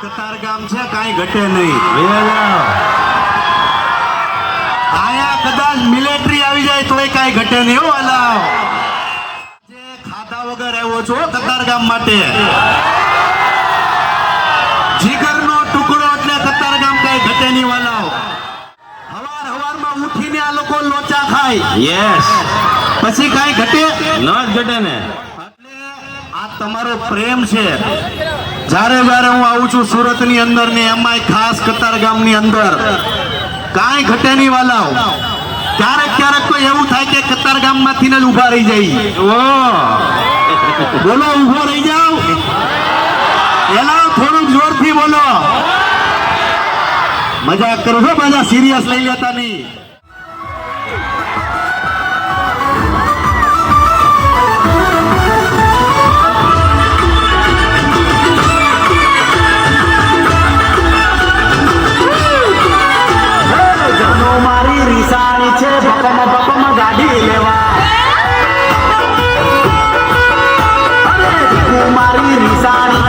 કતારગામ છે, કાંઈ ઘટે નહીં. આયા કદાચ મિલિટરી આવી જાય તોય કાંઈ ઘટે નહીં. હો અલાવ જે ખાધા વગર આવ્યો છો કતારગામ માટે, જીગરનો ટુકડો એટલે કતારગામ કાંઈ ઘટે નહીં. વાલાવ હવારમાં ઉઠીને આ લોકો લોચા ખાય. યસ, પછી કાંઈ ઘટે ન ઘટે ને. એટલે આ તમારો પ્રેમ છે. જ્યારે જ્યારે હું આવું છું સુરત ની અંદર ને એમાંય ખાસ કતારગામ ની અંદર, કાંઈ ઘટે નહીં વાલાવ. ક્યારેક ક્યારેક તો એવું થાય કે કતારગામ માંથી ને જ ઉભા રહી જાય. બોલો, ઉભો રહી જાવ. એલા થોડું જોરથી બોલો. મજાક કરો છો, મજા સિરિયસ લઈ લેતા નહીં. મારી રીસાણી છે, બકમ ગાડી લેવા. મારી રીસાણી